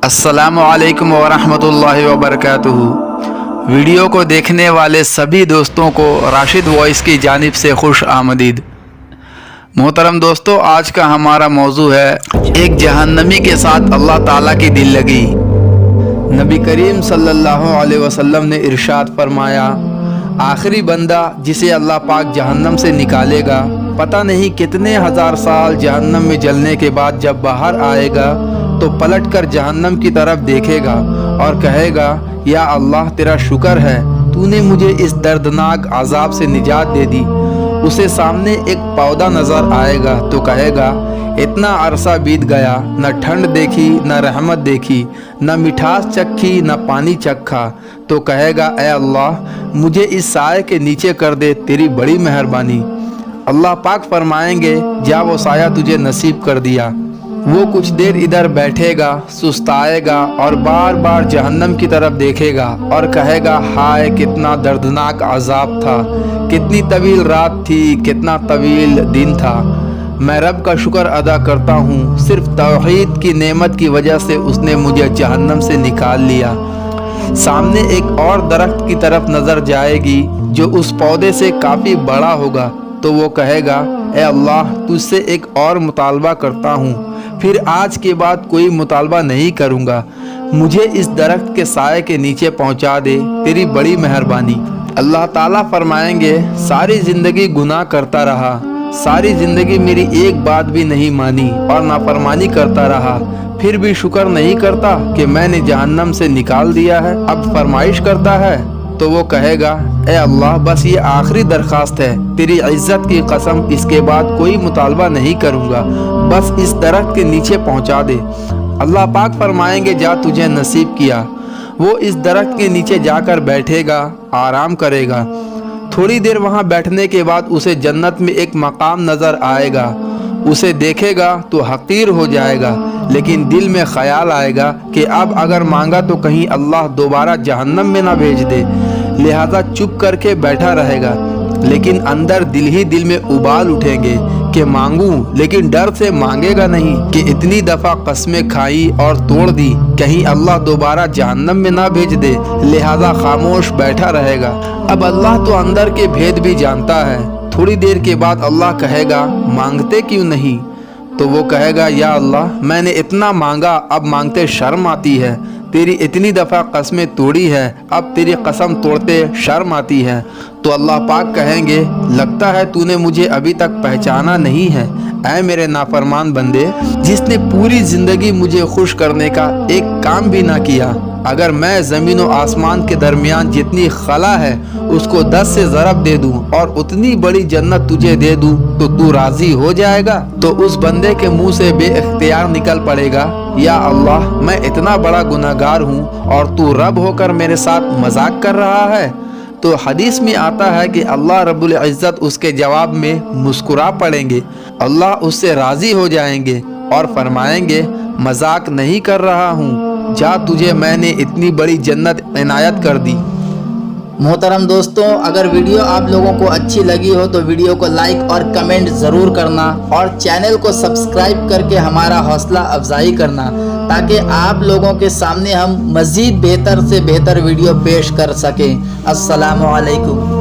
अस्सलामु अलैकुम वरहमतुल्लाहि वबरकातुहू। वीडियो को देखने वाले सभी दोस्तों को राशिद वॉइस की जानिब से खुश आमदीद। मोहतरम दोस्तों, आज का हमारा मौजू है एक जहन्नमी के साथ अल्लाह ताला की दिल लगी। नबी करीम सल्लल्लाहु अलैहि वसल्लम ने इरशाद फरमाया, आखिरी बंदा जिसे अल्लाह पाक जहन्नम से निकालेगा, पता नहीं कितने हजार साल जहन्नम में जलने के बाद जब बाहर आएगा तो पलट कर जहन्नम की तरफ देखेगा और कहेगा, या अल्लाह तेरा शुक्र है, तूने मुझे इस दर्दनाक अजाब से निजात दे दी। उसे सामने एक पौधा नज़र आएगा तो कहेगा, इतना अरसा बीत गया, न ठंड देखी, न रहमत देखी, न मिठास चखी, न पानी चखा। तो कहेगा, ए अल्लाह मुझे इस साए के नीचे कर दे, तेरी बड़ी मेहरबानी। अल्लाह पाक फरमाएंगे, जा वो साया तुझे नसीब कर दिया। वो कुछ देर इधर बैठेगा, सुस्ताएगा और बार बार जहन्नम की तरफ देखेगा और कहेगा, हाय कितना दर्दनाक अजाब था, कितनी तवील रात थी, कितना तवील दिन था। मैं रब का शुक्र अदा करता हूँ, सिर्फ तौहीद की नेमत की वजह से उसने मुझे जहन्नम से निकाल लिया। सामने एक और दरख्त की तरफ नज़र जाएगी जो उस पौधे से काफ़ी बड़ा होगा। तो वो कहेगा, ए अल्लाह तुझसे एक और मुतालबा करता हूँ, फिर आज के बाद कोई मुतालबा नहीं करूँगा, मुझे इस दरख्त के साए के नीचे पहुँचा दे, तेरी बड़ी मेहरबानी। अल्लाह ताला फरमाएंगे, सारी ज़िंदगी गुनाह करता रहा, सारी ज़िंदगी मेरी एक बात भी नहीं मानी और नाफरमानी करता रहा, फिर भी शुक्र नहीं करता कि मैंने जहन्नम से निकाल दिया है, अब फरमाइश करता है। तो वो कहेगा, ए अल्लाह बस ये आखिरी दरख्वास्त है, तेरी इज्जत की कसम इसके बाद कोई मुतालबा नहीं करूँगा, बस इस दरख्त के नीचे पहुँचा दे। अल्लाह पाक फरमाएंगे, जा तुझे नसीब किया। वो इस दरख्त के नीचे जाकर बैठेगा, आराम करेगा। थोड़ी देर वहाँ बैठने के बाद उसे जन्नत में एक मकाम नज़र आएगा। उसे देखेगा तो हकीर हो जाएगा, लेकिन दिल में ख्याल आएगा कि अब अगर मांगा तो कहीं अल्लाह दोबारा जहन्नम में ना भेज दे, लिहाजा चुप करके बैठा रहेगा। लेकिन अंदर दिल ही दिल में उबाल उठेंगे कि मांगूं, लेकिन डर से मांगेगा नहीं कि इतनी दफ़ा कस्में खाई और तोड़ दी, कहीं अल्लाह दोबारा जहन्नम में ना भेज दे, लिहाजा खामोश बैठा रहेगा। अब अल्लाह तो अंदर के भेद भी जानता है। थोड़ी देर के बाद अल्लाह कहेगा, मांगते क्यों नहीं? तो वो कहेगा, या अल्लाह मैंने इतना मांगा, अब मांगते शर्म आती है, तेरी इतनी दफ़ा कस्में तोड़ी है, अब तेरी कसम तोड़ते शर्म आती है। तो अल्लाह पाक कहेंगे, लगता है तूने मुझे अभी तक पहचाना नहीं है, ऐ मेरे नाफरमान बंदे, जिसने पूरी ज़िंदगी मुझे खुश करने का एक काम भी ना किया। अगर मैं ज़मीन और आसमान के दरमियान जितनी खला है उसको 10 से ज़रब दे दूं और उतनी बड़ी जन्नत तुझे दे दूं तो तू राज़ी हो जाएगा? तो उस बंदे के मुंह से बेइख्तियार निकल पड़ेगा, या अल्लाह मैं इतना बड़ा गुनहगार हूँ और तू रब होकर मेरे साथ मजाक कर रहा है। तो हदीस में आता है कि अल्लाह रब्बुल इज़्ज़त उसके जवाब में मुस्कुरा पड़ेंगे, अल्लाह उससे राज़ी हो जाएंगे और फरमाएंगे, मजाक नहीं कर रहा हूँ, जा तुझे मैंने इतनी बड़ी जन्नत इनायत कर दी। मोहतरम दोस्तों, अगर वीडियो आप लोगों को अच्छी लगी हो तो वीडियो को लाइक और कमेंट ज़रूर करना और चैनल को सब्सक्राइब करके हमारा हौसला अफजाई करना, ताकि आप लोगों के सामने हम मज़ीद बेहतर से बेहतर वीडियो पेश कर सकें। अस्सलामु अलैकुम।